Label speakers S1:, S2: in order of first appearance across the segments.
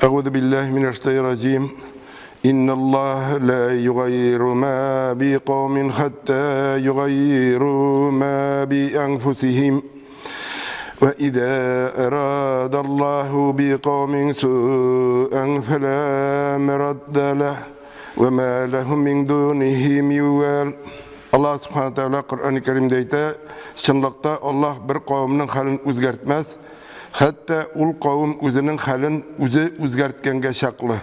S1: أعوذ بالله من الشيطان الرجيم إن الله لا يغير ما بقوم حتى يغيروا ما بأنفسهم وإذا أراد الله بقوم سوءا فلا مرد له وما لهم من دونه من وال. Allah subhanahu taala Qur'an-ı Kerim'de ayta, şınlıkta Allah bir kavminin halini özgertmez. Hatta ul kavm özünün halini özü özgertkenge şaklı.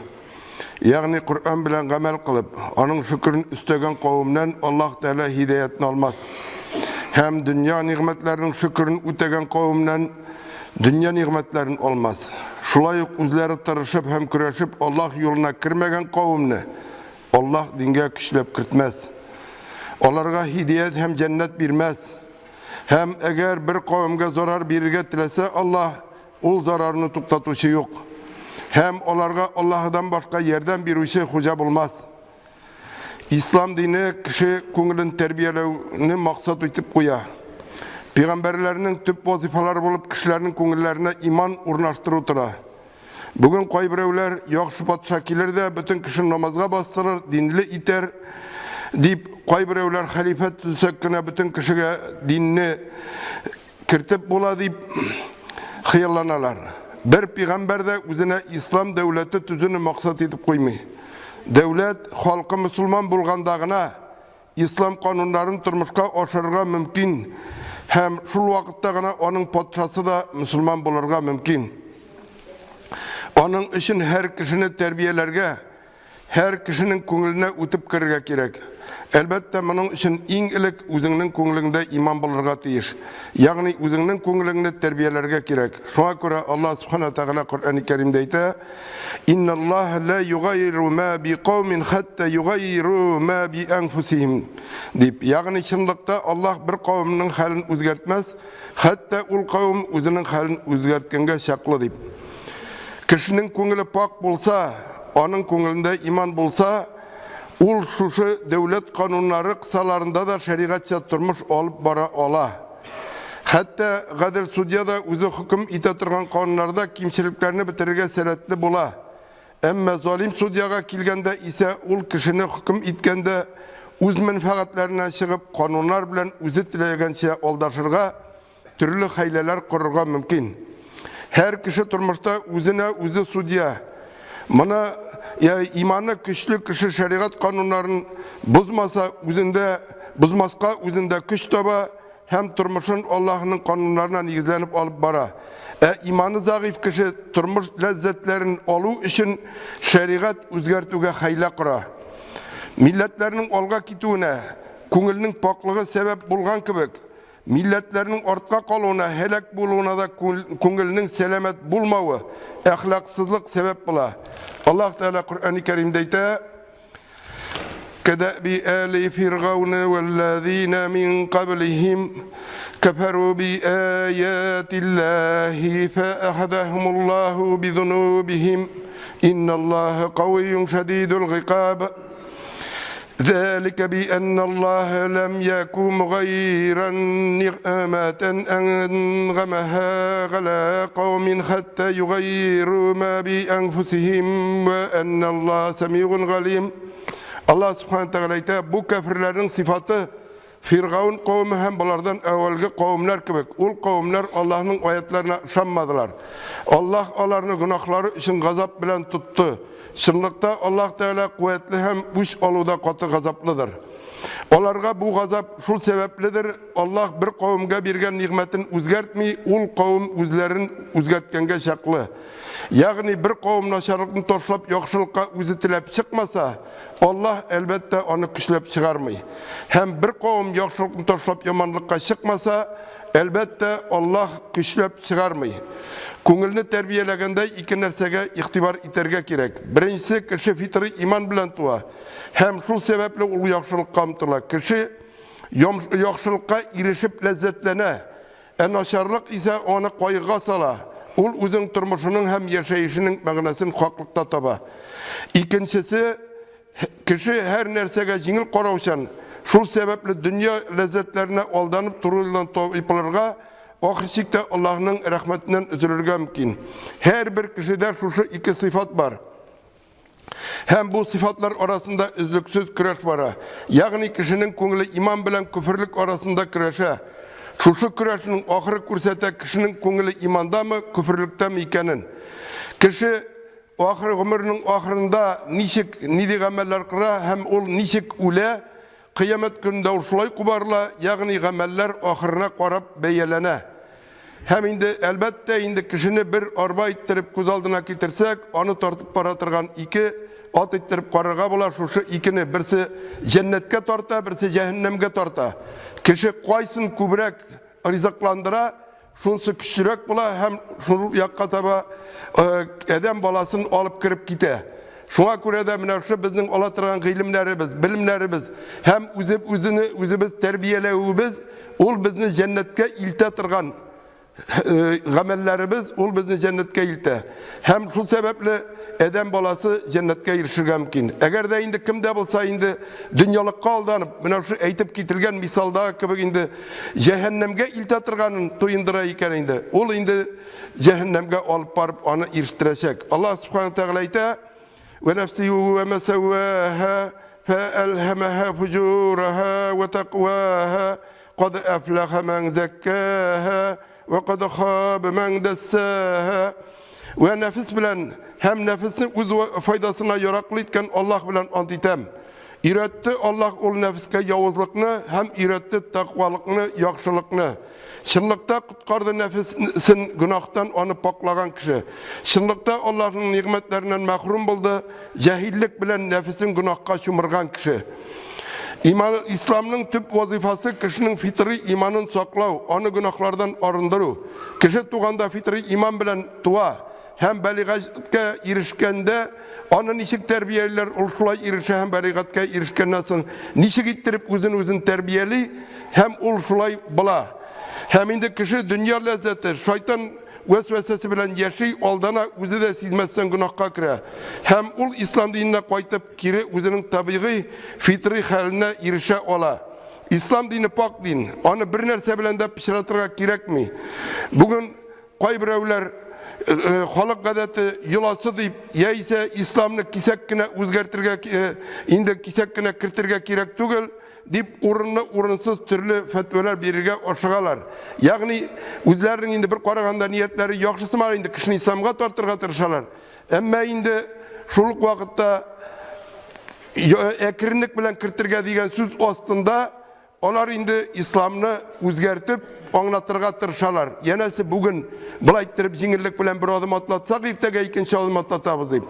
S1: Yani Kur'an bilen amel kılıp, onun şükürün üstegen kavmden Allah Teala hidayetini almaz. Hem dünya nimetlerinin şükürün ötegen kavmden dünya nimetlerin olmaz. Şulayık özleri tırışıp hem küreşip Allah yoluna kirmegen kavmini Allah dinge kişilep kirtmez. Onlarga hidayet hem cennet birmez. Hem eğer bir kavmge zarar birge tilese Allah ul zararını tuktatuşu yok. Hem onlarga Allah'dan başka yerden bir işe hoca bulmaz. İslam dini kişi köngülün terbiyelerini maksat etip koya. Peygamberlerinin tüp vazifaları bulup kişilerin köngüllerine iman urnaştırıtıra. Bugün koy birevler yok şubat şakiler de bütün kişinin namazga bastırır, dinli iter deyip koy birevler halifet tüsekkine bütün kişiye dinini kirtip bula deyip hıyallanalar. Bir peygamber de üzerine İslam devleti tüzünü maksat edip koymuyor. Devlet halkı Müslüman bulgandağına İslam kanunlarını turmuşka oşarga mümkün. Hem şu vakittağına onun potçası da Müslüman bulurga mümkün. Onun için her kişinin terbiyelerge, her kişinin köngülüne ötüp kirge gerek. Elbette bunun için en ilk özünün köngülünde iman bulurga teyir. Yani özünün köngülünde terbiyelerge gerek. Şuna göre Allah subhanahu teala Kur'an-ı Kerim'de ayta İnna Allah la yugayru ma bi kavmin hatta yugayru ma bi enfusihim deyip. Yani şınlıkta Allah bir kavminin halini özgertmez. Hatta ul kavm özünün halini özgertkenge şaklı deyip. Kişinin köngülü pak bulsa, onun köngülünde iman bulsa, ul şuşu devlet kanunları kısalarında da şeriatça turmuş olup bara ola. Hatta Gadir Sudya da özü hüküm itatıran kanunlarda kimçiliklerini bitirge seretli bula. Emme zalim Sudya'ga kilgende ise ul kişini hüküm itkende öz menfaatlerinden çıkıp kanunlar bilen özü tileyençe oldaşırga türlü hayleler kururga mümkün. Her kişi turmuşta özüne özü Sudya. Bana ya imanı güçlü kişi şeriat kanunlarını bozmasa özünde bozmaska özünde güç taba hem turmuşun Allah'ın kanunlarına negizlenip alıp bara. İmanı zayıf kişi turmuş lezzetlerin olu için şeriat özgertüge hayla kura. Milletlerinin olga kituğuna, köngülünün paklığı sebep bulgan kibik. Milletlerinin ortka kalığına, helak buluğuna da köngülünün selamet bulmağı, ahlaksızlık sebep bula. Allah Teala Kur'an-ı Kerim'de ayta كَدَأْبِ آلِ فِرْغَوْنَ وَالَّذ۪ينَ مِنْ قَبْلِهِمْ كَفَرُوا بِآيَاتِ اللّٰهِ فَأَخَذَهُمُ اللّٰهُ بِذُنُوبِهِمْ إِنَّ اللّٰهَ قَوِيٌّ شَد۪يدُ الْعِقَابِ ذلك بأن الله لم يكن مغيرا نعمة أنعمها على قوم حتى يغيروا ما بأنفسهم وأن الله سميع عليم. Allah subhanahu teala bu kafirlerin sıfatı Firavun kavmi hem bunlardan evvelki kavimler gibi. Ul kavimler Allah'ın ayetlerine şanmadılar. Allah onların günahları için gazap bilen tuttu. Şınlıkta Allah Teala kuvvetli hem güç oluda katı gazaplıdır. Onlarga bu gazap şu sebeplidir. Allah bir kavimge birgen nimetin özgertmeyi, ul kavim özlerin özgertkenge şaklı. Yani bir kavim naşarlıkını toşlap yokşulukka özü tilep çıkmasa, Allah elbette onu küçülep çıkarmıyor. Hem bir kavim yokşulukını toşlap yamanlıkka çıkmasa, elbette Allah küçülep çıkarmıyor. Köngülünü terbiyelegende iki nersege iktibar iterge gerek. Birincisi kişi fitri iman bilen tuğa. Hem şu sebeple ulu yakşılıkka amtıla. Kişi yakşılıkka irişip lezzetlene. En aşarlık ise onu koyuğa sala. Ul üzün turmuşunun hem yaşayışının mağnasını haklıkta taba. İkincisi kişi her nersege jingil koravşan. Şu sebeple dünya lezzetlerine aldanıp turuldan toplarga ahirçikte Allah'ın rahmetinden üzülürge mümkün. Her bir kişide şu iki sıfat var. Hem bu sıfatlar arasında üzlüksüz küreş var. Yani kişinin köngülü iman bilen küfürlük arasında küreşe. Şu küreşinin ahırı kürsete kişinin köngülü imanda mı, küfürlükte mi ikenin. Kişi ahir ömrünün ahirinde nidik ameller kıra hem ol nişik ule kıyamet gününde ursulay kubarla yani ameller ahirine qarab beyelene. Hem indi elbette indi kişini bir arba ittirip göz aldına getirsek onu tartıp baratırgan iki at ittirip qararga bular şu ikini birisi cennetke tarta birisi cehennemge tarta. Kişi qaysın kübrek rizıklandıra şunsu küçürek bula hem şunu yakka taba edem balasını alıp kirip gite. Şuna göre de münafşı bizning olatırgan ilimlerimiz, bilimlerimiz hem özümüz terbiyelewimiz ol bizni cennetke iltetirgan amellerimiz ol bizni cennetke ilte. Hem şu sebeple edem balası cennetke erişirge mümkün. Eğer de indi kimde bulsa indi dünyalıkka aldanıp münafşı eytip gitilgen misalda gibi indi cehennemge iltetirganın tuyundıra iken indi. Ol indi cehennemge alıp barıp onu eriştirecek. Allah subhanahu teala ite ونفسه وما سواها فألهمها فجورها وتقواها قد أفلح من زكاها وقد خاب من دساها ve nefis bilen hem nefisini öz faydasına yaraklayıtken Allah bilen antitem. İretti Allah ol nefiske yavuzlukni hem iretti takvalıkni, yakşılıkni. Şınlıkta kutkardı nefisin günahtan onu paklagan kişi. Şınlıkta Allah'ın nimetlerinden mahrum buldu. Cahillik bilen nefisin günahka şumurgan kişi. İslam'ın tüp vazifası kişinin fitri imanın saklav, onu günahlardan arındırı. Kişi tuğanda fitri iman bilen tuğa. Hem beligatke erişkende onu nişik terbiyeler olşulay erişe hem beligatke erişkenden sonra nişik ittirip özün terbiyeli hem olşulay bula. Hem indi kişi dünya lezzeti şeytan vesvesesi bilen yaşay aldana özü de sizmezsen günahka kire. Hem ol İslam dinine koytup kiri özünün tabii fitri haline erişe ola. İslam dini pak din. Onu bir nerse bilen de pişiratırga gerek mi? Bugün koy birevler halk gadeti yılası deyip ya ise İslam'ını kisekkine özgertirge indi kisekkine kirtirge gerek tügül deyip urunsuz türlü fetveler verirge aşıgalar. Yani özlerinin indi bir qaraganda niyetleri yaxşısı var indi kişini İslam'a tartırga tırışalar. Ama indi şuluk vakitte ekrinlik bilen kirtirge diyen söz ostunda onlar indi İslam'ını özgertip anlatırga tırışalar. Yenesi bugün bulaytırıp jingillik bilen bir adım atlatsak irtege ikinci adım atlatabız deyip.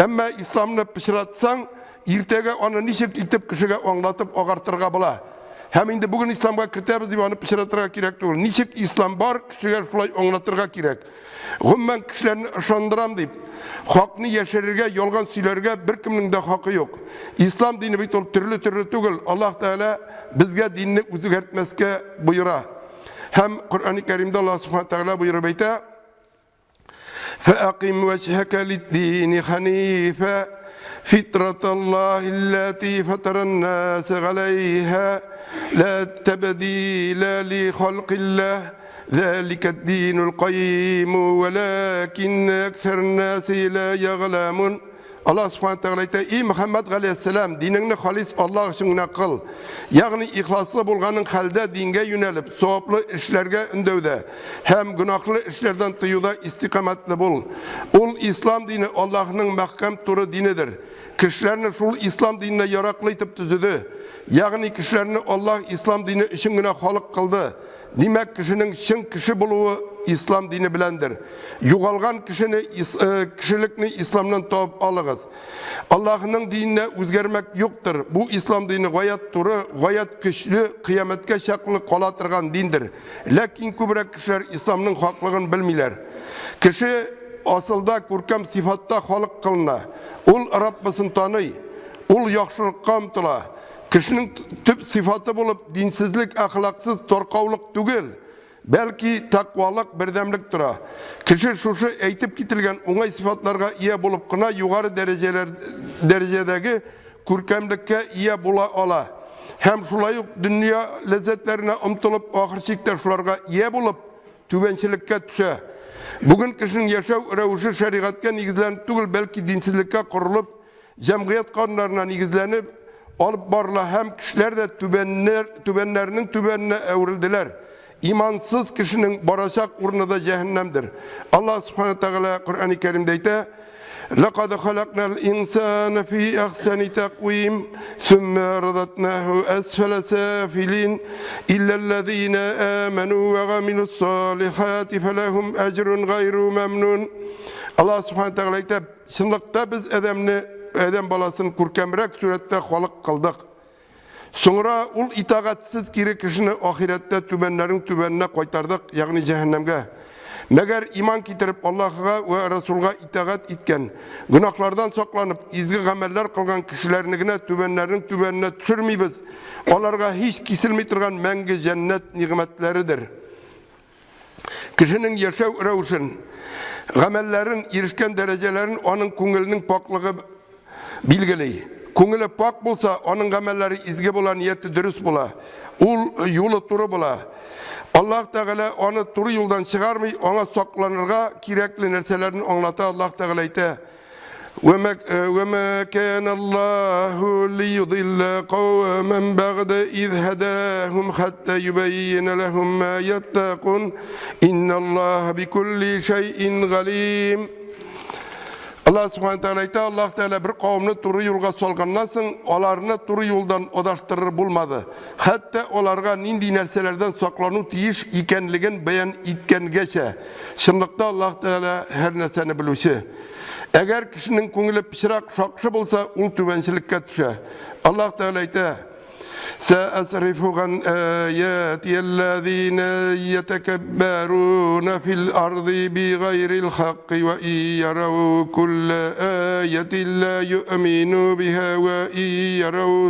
S1: Ama İslam'ını pişiratsan irtege onu nişik itip kişiге anlatıp ağartırga bula. Hem indi bugün İslam'a kirtemiz deyip onu pişiratırga gerek değil. Nişik İslam var kişiге şulay anlatırga gerek. Ben kişilerini ışandıram deyip hakını yeşerirge, yolgan sülerge bir kiminin de hakkı yok. İslam dini bir türlü tügül. Allah Teala bizge dinini özgertmeske buyura. Hem Kur'an-ı Kerim'de Allah subhanahu teala buyurur beyte فَاَقِمْ وَجْهَكَ لِلدِّينِ حَنِيفًا فِطْرَةَ اللّٰهِ الَّتِي فَطَرَ النَّاسَ عَلَيْهَا لَا تَبْدِيلَ لِخَلْقِ اللّٰهِ ذَلِكَ الدِّينُ الْقَيِّمُ وَلَكِنَّ أَكْثَرَ النَّاسِ لَا يَعْلَمُونَ Allah subhanahu teala ey Muhammed aleyhisselam dinini halis Allah için kıl. Yani ihlaslı bulganın halde dinge yönelip sevaplı işlerge ündevde hem günahlı işlerden tıyuda istikametli bul. Ol İslam dini Allah'ın mahkem turu dinidir. Kişilerini şu İslam dinine yaraklayıp tüzüdü. Yani kişilerini Allah İslam dini için halık kıldı. Demek kişinin şın kişi buluğu İslam dini bilendir. Yugalgan kişilikni İslam'dan topub alığız. Allah'ın dinine özgermek yoktur. Bu İslam dini gayet turu, gayet güçlü, kıyametke şaklı kolatırgan dindir. Lakin kübrek kişiler İslam'ın haklığını bilmiler. Kişi asılda kurkam sifatta halık kılına. Ol Rabbisini tanıy, ol yaxşılıkka umtula. Kişinin tüp sıfatı bulup dinsizlik, ahlaksız, torkavlık tügül. Belki takvalık, birdemlik tura. Kişi şu eytip gitilgen onay sıfatlarga iyi bulup kına yukarı derecedeki kurkemlikke iyi bula ola. Hem şulayık dünya lezzetlerine umtulup ahirçikte şularga iyi bulup түбенчелеккә төшә. Бүген кешенең яшәү рәвеше шәригатькә нигезләнеп түгел, бәлки динсезлеккә корылып, җәмгыять кануннарына нигезләнеп алып барыла һәм кешеләр дә түбәннәрнең түбәненә әверелделәр. İmansız kişinin baracak urnu da cehennemdir. Allah subhanahu teala Kur'an-ı Kerim'de ayet: لَقَدْ خَلَقْنَا الْاِنْسَانَ فِي أَحْسَنِ تَقْوِيمٍ ثُمَّ رَدَدْنَاهُ أَسْفَلَ سَافِلِينَ إِلَّا الَّذِينَ آمَنُوا وَعَمِلُوا الصَّالِحَاتِ فَلَهُمْ أَجْرٌ غَيْرُ مَمْنُونَ. Allah subhanahu teala ayet: Şınlıkta biz Adem balasını kurkemrek surette halık kıldık. Sonra ul itaatsiz kiri kişini ahirette tübenlerin tübenine koytardık, yani cehennemge. Meğer iman getirip Allah'a ve Resul'a itaat etken, günahlardan saklanıp izgi ameller kılgan kişilerine tübenlerin tübenine düşürmeyiz. Onlarga hiç kesilmetirgen mengi cennet nimetleridir. Kişinin yaşav revşin, amellerin erişken derecelerin onun kungulunun paklığı bilgili. Kungulu pak bulsa, onun amelleri izgi bola, niyeti dürüst bola. Ul yolu turu bola. Allah Teala onu turu yoldan çıkarmay, ona saklanırga kirekli nerselerini anlata. Allah Teala ayet: وَمَا كَانَ اللّٰهُ لِيُضِلَّ قَوْمًا بَعْدَ إِذْ هَدَاهُمْ حَتَّى يُبَيِّنَ لَهُمْ مَا يَتَّقُونَ إِنَّ اللّٰهَ بِكُلِّ شَيْءٍ عَلِيمٌ. Allah subhanahu teala Allah Teala bir kavmini turu yolga solgandan soň olarını turu yoldan odaştırır bulmadı. Hatta olarga nindi nerselerden saklanu tiyiş ikenligin beyan etkengeçe. Şınlıkta Allah Teala her nerseni bilüşü. Eğer kişinin köngülü pişirak şakşı bulsa ul tüvençilikке düşe. Allah Teala ayta: سأصرف عن آياتي الذين يتكبرون في الأرض بغير الحق وإن يروا كل آية لا يؤمنوا بها وإن يروا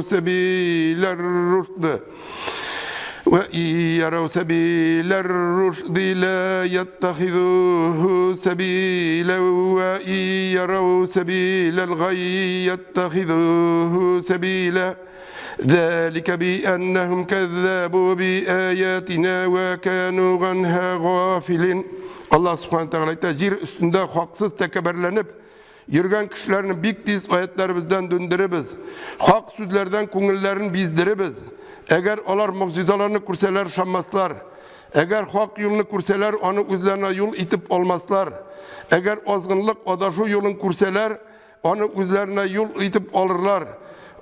S1: سبيل الرشد لا يتخذوه سبيلا وإن يروا سبيل الغي يتخذوه سبيلا ذلك بأنهم كذبوا بآياتنا وكانوا عنها غافلين. Allah subhanahu teala yer üstünde haksız tekebberlenip yürgen kişilerini bik diz ayetlerimizden döndürübüz. Hak sözlerden köngüllerini bizdiribüz. Eğer olar mucizalarını kurseler şanmaslar. Eğer hak yolunu kurseler onu üzerine yol itip olmazlar. Eğer azgınlık adaşı yolun kurseler onu üzerine yol itip alırlar.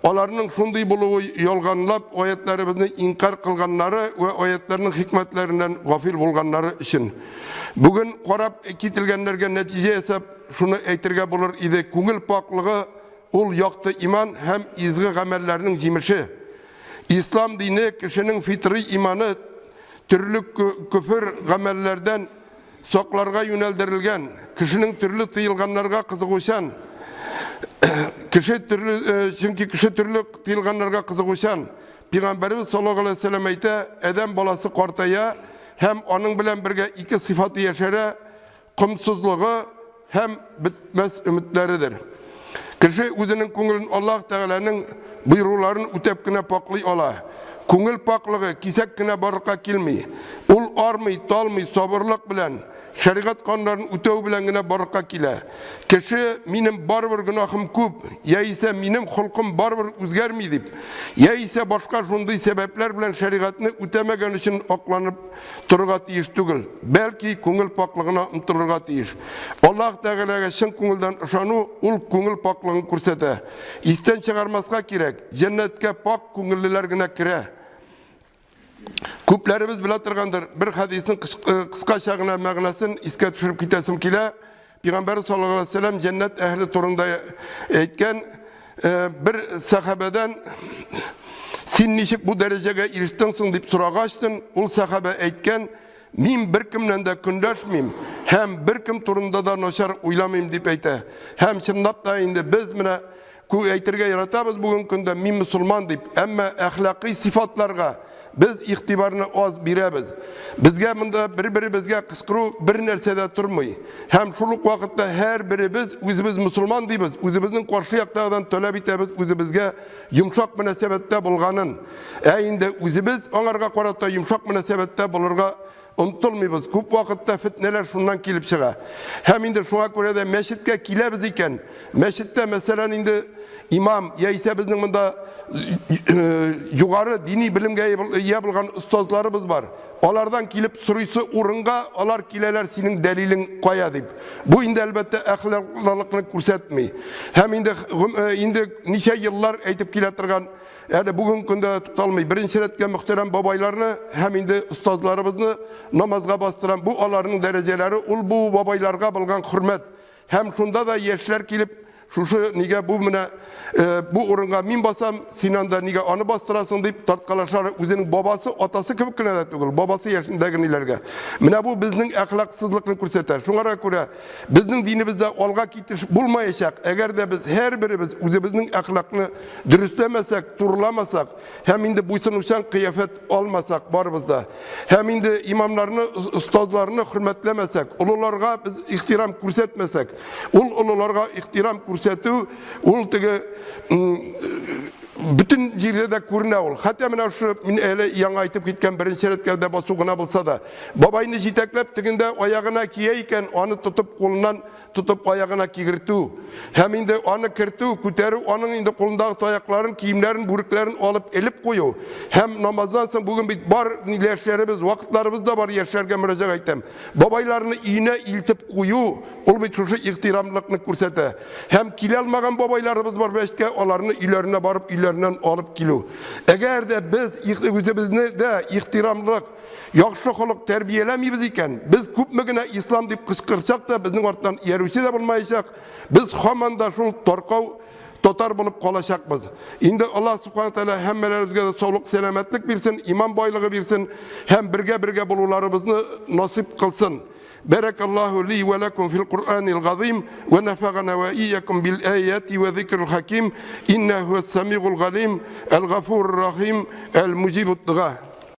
S1: Onların şunday buluğu yolganlap ayetlerimizni inkar kılganları ve ayetlerinin hikmetlerinden gafil bulganları için. Bugün korap ketilgenlerge netice hesap şunu aytırga bulur idi: köngül paklığı ul yaktı iman hem izgi amellerinin jimişi. İslam dini kişinin fitri imanı türlü küfür amellerden saklarga yöneldirilgen, kişinin türlü tıyılganlarga kızıguşan, çünkü kişi türlü tıyılganlarga kızıguşan, Peygamberimiz sallallahu aleyhi ve sellem ayta: Adem balası kortaya hem onun bilen birge iki sıfatı yaşara, kumsuzluğu hem bitmez ümitleridir. Kişi özünün köngülün Allah Teala'nın buyrularını ütepkine paklay ola. Köngül paklığı kisekkine barıqa kilmey. Ul armay, talmay, sabırlık bilen, şeriat kanunlarını ütev bilengine barıqa kile. Kişi benim barbar günahım köp, ya ise benim hulkum barbar özgermey dip, ya ise başka şunday sebepler bilen şeriatını ütemegen için aklanıp turga tiyiş tügül. Belki köngül paklığına ımtırırga tiyiş. Allah Teala'ya şın köngülden ışanu ul köngül paklığını kursete. İsten çıkarmasına gerek. Cennetke pak köngüllülerine kire. Köplerimiz bilatirgandır. Bir hadisin kıska şağına mağnasını iske düşürüp gitesim kile. Peygamber sallallahu aleyhi ve sellem cennet ehli turunda etken bir sahabeden sen nişik bu dereceye eriştinsin deyip soragaçtın. Ul sahabe etken men bir kimden de kündaşmayım. Hem bir kim turunda da noşar uylamayım deyip eyte. Hem şındap da indi biz mine ku eytirge yaratabız bugün günde men musulman deyip. Ama ahlaki sıfatlarga biz ihtibarını az birebiz. Bizge bunda bir bizge kışkırı bir nersede turmuy. Hem şuluk vakitte her biri biz özümüz musulman deybiz. Özümüzün karşı yaktağından tölep itebiz. Özümüzge yumuşak münasebette bulganın. Eyinde özümüz onlarga qarata yumuşak münasebette bulurga unutulmayız. Көп vakıtta fitneler şundan kelip çığa. Hem indi şuna göre de meşitke kilebіз iken, meşitte mesela indi imam, ya ise bizning bunda yukarı dini bilimge ие bulgan ustazlarımız var. Onlardan kilip sürüsü urunga, onlar kileler senin delilin koya deyip. Bu indi elbette ahlaklılıkını kursetmeyi. Hem indi nice yıllar eğitip kiletirgan, yani bugün günde tutalmayı. Birinci retken muhterem babaylarını, hem indi ustazlarımızı namazga bastıran bu onların dereceleri, bu babaylarga bulgan hürmet. Hem şunda da yeşler kilip, şu niga bu mine bu urunga min basam Sinanda niga onu bastırasın deyip tartkalaşar özünün babası atası kibik kine de tugul babası yaşındagilerge mine bu bizning ahlaksızlıkını көрсөтөр. Şuңara göre bizning dinimizde olga kitiş bulmayacak. Eğer de biz her birimiz özümüzün ahlakını dürüstlemesek, turlamasak, hem indi buysunuşan kıyafet olmasak barımızda, hem indi imamlarını, ustazlarını hürmetlemesek, ulularga biz ihtiram көрсөтмесек, ulularga ihtiram көрсөтүү, ул теге bütün yerde de көріне ol. Hatta мен şu öyle yan aytıp gitken birinci retkerde basuguna bulsa da babayını jiteklep tiginde ayağına kiyeyken onu tutup kolundan tutup ayağına kigirtü. Hem indi onu kirtü, küteri onun indi kolundaki ayakların, kiyimlerin, buruklerin alıp elip koyu. Hem namazdan sonra bugün bir bar yaşlarımız, vakitlarımız da var yaşlarga müracaat ettim. Babaylarını iğne iltip koyu, ol bir çoşu ihtiramlılıkını көрсөтө. Hem kile almagan babaylarımız var meşke, onlarını ilerine barıp ilerinen alıp kilo. Eğer de biz özümüzde de ihtiramlılık, yaxşılık terbiyelemiyiz iken, biz köpmegine İslam deyip kışkırsak da bizning ortadan yeruşi de bulmayacak. Biz hamanda şul torkav totar bulup kalaşakmız. Indi Allah subhanahu teala hemmelerimizge de sağlık, selametlik birsin, iman baylığı birsin, hem birge bulularımızı nasip kılsın. بارك الله لي ولكم في القرآن العظيم ونفعنا وإياكم بالآيات وذكر الحكيم إنه هو السميع العليم الغفور الرحيم المجيب الدعاء